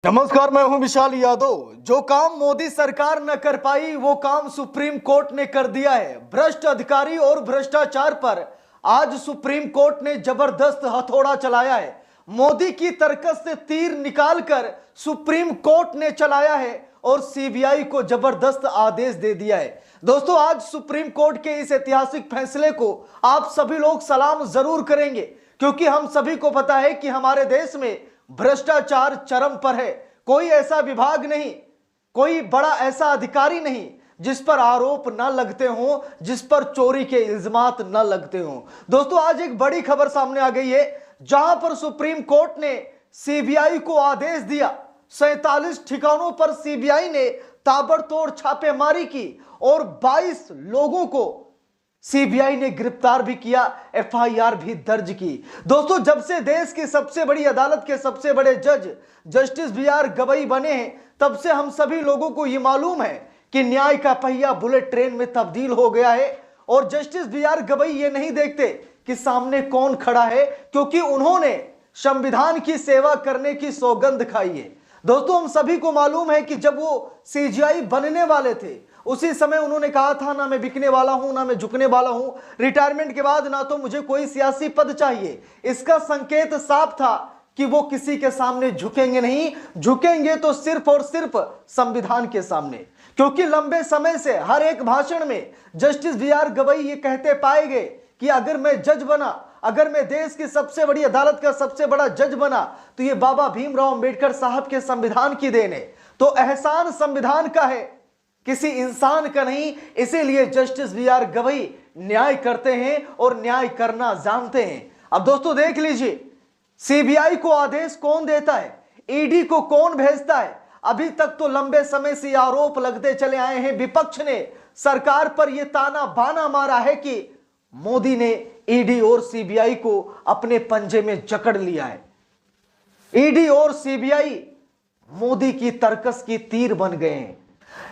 नमस्कार, मैं हूं विशाल यादव। जो काम मोदी सरकार न कर पाई वो काम सुप्रीम कोर्ट ने कर दिया है। भ्रष्ट अधिकारी और भ्रष्टाचार पर आज सुप्रीम कोर्ट ने जबरदस्त हथौड़ा चलाया है। मोदी की तरकस से तीर निकालकर सुप्रीम कोर्ट ने चलाया है और सीबीआई को जबरदस्त आदेश दे दिया है। दोस्तों, आज सुप्रीम कोर्ट के इस ऐतिहासिक फैसले को आप सभी लोग सलाम जरूर करेंगे, क्योंकि हम सभी को पता है कि हमारे देश में भ्रष्टाचार चरम पर है। कोई ऐसा विभाग नहीं, कोई बड़ा ऐसा अधिकारी नहीं जिस पर आरोप न लगते हों, जिस पर चोरी के इल्जामात न लगते हों। दोस्तों, आज एक बड़ी खबर सामने आ गई है, जहां पर सुप्रीम कोर्ट ने सीबीआई को आदेश दिया। 47 ठिकानों पर सीबीआई ने ताबड़तोड़ छापेमारी की और 22 लोगों को सीबीआई ने गिरफ्तार भी किया, एफआईआर भी दर्ज की। दोस्तों, जब से देश की सबसे बड़ी अदालत के सबसे बड़े जज जस्टिस बीआर गवई बने हैं, तब से हम सभी लोगों को यह मालूम है कि न्याय का पहिया बुलेट ट्रेन में तब्दील हो गया है। और जस्टिस बीआर गवई ये नहीं देखते कि सामने कौन खड़ा है, क्योंकि उन्होंने संविधान की सेवा करने की सौगंध खाई है। दोस्तों, हम सभी को मालूम है कि जब वो सीजीआई बनने वाले थे, उसी समय उन्होंने कहा था, ना मैं बिकने वाला हूं, ना मैं झुकने वाला हूं। रिटायरमेंट के बाद ना तो मुझे कोई सियासी पद चाहिए। इसका संकेत साफ था कि वो किसी के सामने झुकेंगे नहीं, झुकेंगे तो सिर्फ और सिर्फ संविधान के सामने। क्योंकि लंबे समय से हर एक भाषण में जस्टिस बीआर गवई ये कहते पाए गए कि अगर मैं जज बना, अगर मैं देश की सबसे बड़ी अदालत का सबसे बड़ा जज बना, तो ये बाबा भीमराव अंबेडकर साहब के संविधान की देन है। तो एहसान संविधान का है, किसी इंसान का नहीं। इसीलिए जस्टिस बीआर गवई न्याय करते हैं और न्याय करना जानते हैं। अब दोस्तों देख लीजिए, सीबीआई को आदेश कौन देता है, ईडी को कौन भेजता है। अभी तक तो लंबे समय से आरोप लगते चले आए हैं। विपक्ष ने सरकार पर यह ताना बाना मारा है कि मोदी ने ईडी और सीबीआई को अपने पंजे में जकड़ लिया है। ईडी और सीबीआई मोदी की तरकस की तीर बन गए हैं।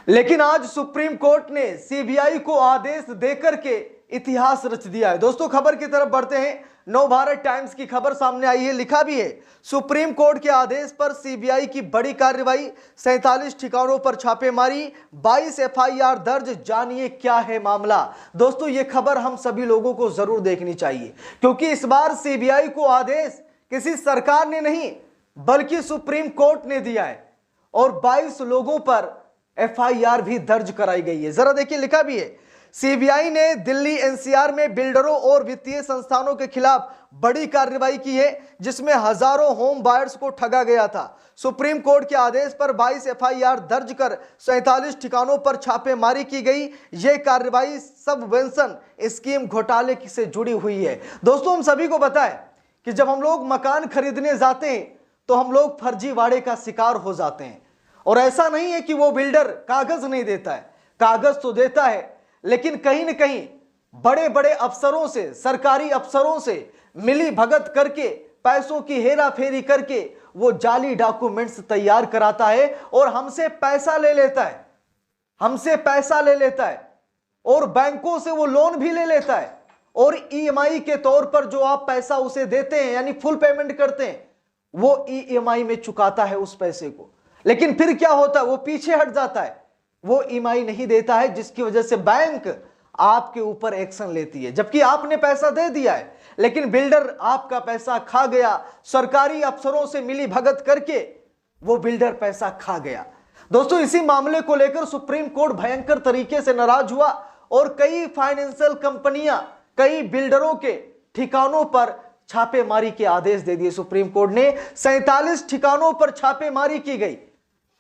लेकिन आज सुप्रीम कोर्ट ने सीबीआई को आदेश देकर के इतिहास रच दिया है। दोस्तों, खबर की तरफ बढ़ते हैं। नवभारत टाइम्स की खबर सामने आई है, लिखा भी है, सुप्रीम कोर्ट के आदेश पर सीबीआई की बड़ी कार्रवाई, 47 ठिकानों पर छापेमारी, 22 एफआईआर दर्ज, जानिए क्या है मामला। दोस्तों, यह खबर हम सभी लोगों को जरूर देखनी चाहिए, क्योंकि इस बार सीबीआई को आदेश किसी सरकार ने नहीं बल्कि सुप्रीम कोर्ट ने दिया है और 22 लोगों पर एफआईआर भी दर्ज कराई गई है। जरा देखिए, लिखा भी है, सीबीआई ने दिल्ली एनसीआर में बिल्डरों और वित्तीय संस्थानों के खिलाफ बड़ी कार्रवाई की है, जिसमें हजारों होम बायर्स को ठगा गया था। सुप्रीम कोर्ट के आदेश पर 22 एफआईआर दर्ज कर 47 ठिकानों पर छापेमारी की गई। यह कार्रवाई सबवेंशन स्कीम घोटाले से जुड़ी हुई है। दोस्तों, हम सभी को पता है कि जब हम लोग मकान खरीदने जाते हैं तो हम लोग फर्जीवाड़े का शिकार हो जाते हैं। और ऐसा नहीं है कि वो बिल्डर कागज नहीं देता है, कागज तो देता है, लेकिन कहीं न कहीं बड़े बड़े अफसरों से, सरकारी अफसरों से मिली भगत करके, पैसों की हेरा फेरी करके वो जाली डॉक्यूमेंट्स तैयार कराता है और हमसे पैसा ले लेता है, हमसे पैसा ले लेता है और बैंकों से वो लोन भी ले लेता है। और ईएमआई के तौर पर जो आप पैसा उसे देते हैं, यानी फुल पेमेंट करते हैं, वो ईएमआई में चुकाता है उस पैसे को। लेकिन फिर क्या होता है, वो पीछे हट जाता है, वो ईएमआई नहीं देता है, जिसकी वजह से बैंक आपके ऊपर एक्शन लेती है, जबकि आपने पैसा दे दिया है, लेकिन बिल्डर आपका पैसा खा गया। सरकारी अफसरों से मिली भगत करके वो बिल्डर पैसा खा गया। दोस्तों, इसी मामले को लेकर सुप्रीम कोर्ट भयंकर तरीके से नाराज हुआ और कई फाइनेंशियल कंपनियां, कई बिल्डरों के ठिकानों पर छापेमारी के आदेश दे दिए। सुप्रीम कोर्ट ने 47 ठिकानों पर छापेमारी की गई।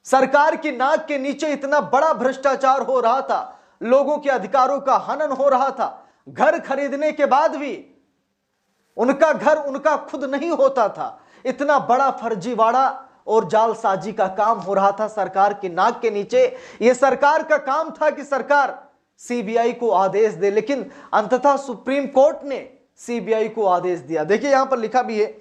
सरकार की नाक के नीचे इतना बड़ा भ्रष्टाचार हो रहा था, लोगों के अधिकारों का हनन हो रहा था। घर खरीदने के बाद भी उनका घर उनका खुद नहीं होता था। इतना बड़ा फर्जीवाड़ा और जालसाजी का काम हो रहा था सरकार की नाक के नीचे। यह सरकार का काम था कि सरकार सीबीआई को आदेश दे, लेकिन अंततः सुप्रीम कोर्ट ने सीबीआई को आदेश दिया। देखिए, यहां पर लिखा भी है,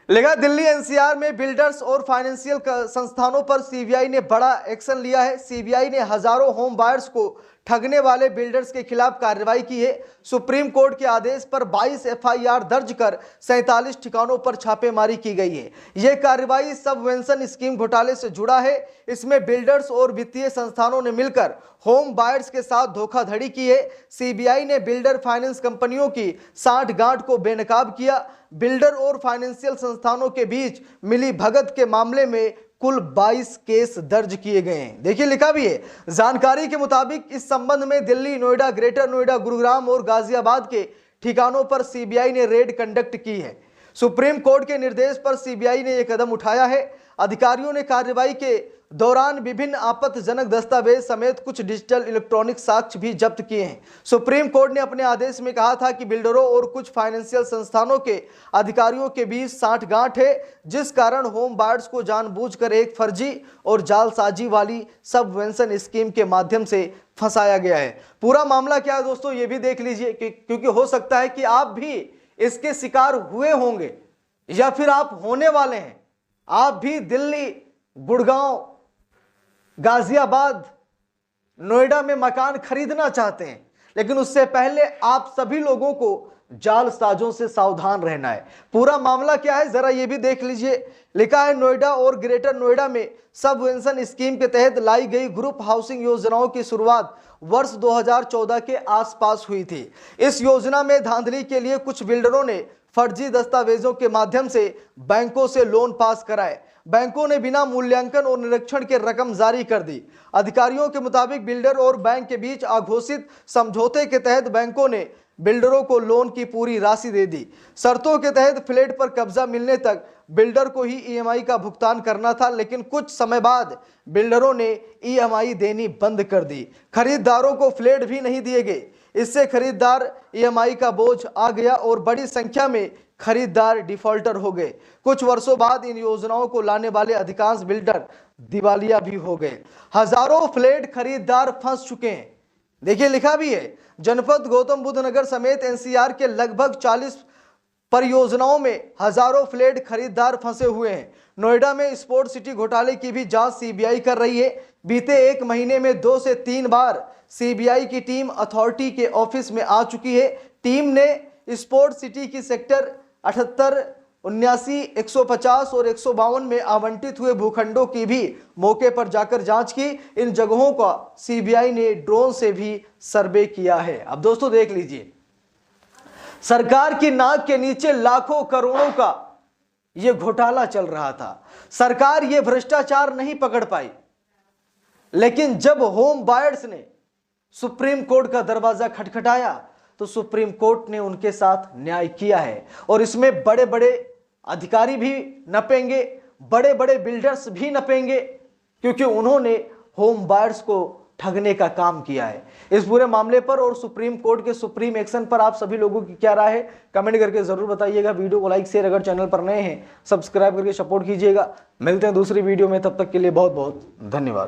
लिखा, दिल्ली एनसीआर में बिल्डर्स और फाइनेंशियल संस्थानों पर सीबीआई ने बड़ा एक्शन लिया है। सीबीआई ने हजारों होम बायर्स को ठगने वाले बिल्डर्स के खिलाफ कार्रवाई की है। सुप्रीम कोर्ट के आदेश पर 22 एफआईआर दर्ज कर 47 ठिकानों पर छापेमारी की गई है। यह कार्रवाई सबवेंशन स्कीम घोटाले से जुड़ा है। इसमें बिल्डर्स और वित्तीय संस्थानों ने मिलकर होम बायर्स के साथ धोखाधड़ी की है। सीबीआई ने बिल्डर फाइनेंस कंपनियों की साठगांठ को बेनकाब किया। बिल्डर और फाइनेंशियल संस्थानों के बीच मिली भगत के मामले में कुल 22 केस दर्ज किए गए हैं। देखिए लिखा भी है, जानकारी के मुताबिक इस संबंध में दिल्ली, नोएडा, ग्रेटर नोएडा, गुरुग्राम और गाजियाबाद के ठिकानों पर सीबीआई ने रेड कंडक्ट की है। सुप्रीम कोर्ट के निर्देश पर सीबीआई ने यह कदम उठाया है। अधिकारियों ने कार्रवाई के दौरान विभिन्न आपत्तिजनक दस्तावेज समेत कुछ डिजिटल इलेक्ट्रॉनिक साक्ष्य भी जब्त किए हैं। सुप्रीम कोर्ट ने अपने आदेश में कहा था कि बिल्डरों और कुछ फाइनेंशियल संस्थानों के अधिकारियों के बीच साठगांठ है, जिस कारण होम बायर्स को जानबूझकर एक फर्जी और जालसाजी वाली सबवेंशन स्कीम के माध्यम से फंसाया गया है। पूरा मामला क्या है दोस्तों, ये भी देख लीजिए, क्योंकि हो सकता है कि आप भी इसके शिकार हुए होंगे या फिर आप होने वाले हैं। आप भी दिल्ली, गुड़गांव, गाजियाबाद, नोएडा में मकान खरीदना चाहते हैं, लेकिन उससे पहले आप सभी लोगों को जालसाजों से सावधान रहना है। पूरा मामला क्या है जरा ये भी देख लीजिए। लिखा है, नोएडा और ग्रेटर नोएडा में सबवेंशन स्कीम के तहत लाई गई ग्रुप हाउसिंग योजनाओं की शुरुआत वर्ष 2014 के आसपास हुई थी। इस योजना में धांधली के लिए कुछ बिल्डरों ने फर्जी दस्तावेजों के माध्यम से बैंकों से लोन पास कराए। बैंकों ने बिना मूल्यांकन और निरीक्षण के रकम जारी कर दी। अधिकारियों के मुताबिक बिल्डर और बैंक के बीच अघोषित समझौते के तहत बैंकों ने बिल्डरों को लोन की पूरी राशि दे दी। शर्तों के तहत फ्लैट पर कब्जा मिलने तक बिल्डर को ही ईएमआई का भुगतान करना था, लेकिन कुछ समय बाद बिल्डरों ने ईएमआई देनी बंद कर दी। खरीदारों को फ्लैट भी नहीं दिए गए। इससे खरीदार ईएमआई का बोझ आ गया और बड़ी संख्या में खरीदार डिफॉल्टर हो गए। कुछ वर्षों बाद इन योजनाओं को लाने वाले अधिकांश बिल्डर दिवालिया भी हो गए। हजारों फ्लैट खरीदार फंस चुके हैं। देखिए लिखा भी है, जनपद गौतम बुद्ध नगर समेत एनसीआर के लगभग 40 परियोजनाओं में हजारों फ्लैट खरीदार फंसे हुए हैं। नोएडा में स्पोर्ट सिटी घोटाले की भी जांच सीबीआई कर रही है। बीते एक महीने में 2 से 3 बार सीबीआई की टीम अथॉरिटी के ऑफिस में आ चुकी है। टीम ने स्पोर्ट सिटी की सेक्टर 78, 79, 150 और 152 में आवंटित हुए भूखंडों की भी मौके पर जाकर जांच की। इन जगहों का सीबीआई ने ड्रोन से भी सर्वे किया है। अब दोस्तों देख लीजिए, सरकार की नाक के नीचे लाखों करोड़ों का यह घोटाला चल रहा था। सरकार यह भ्रष्टाचार नहीं पकड़ पाई, लेकिन जब होम बायर्स ने सुप्रीम कोर्ट का दरवाजा खटखटाया तो सुप्रीम कोर्ट ने उनके साथ न्याय किया है। और इसमें बड़े बड़े अधिकारी भी नपेंगे, बड़े बड़े बिल्डर्स भी नपेंगे, क्योंकि उन्होंने होम बायर्स को ठगने का काम किया है। इस पूरे मामले पर और सुप्रीम कोर्ट के सुप्रीम एक्शन पर आप सभी लोगों की क्या राय है, कमेंट करके जरूर बताइएगा। वीडियो को लाइक शेयर, अगर चैनल पर नए हैं सब्सक्राइब करके सपोर्ट कीजिएगा। मिलते हैं दूसरी वीडियो में, तब तक के लिए बहुत बहुत धन्यवाद।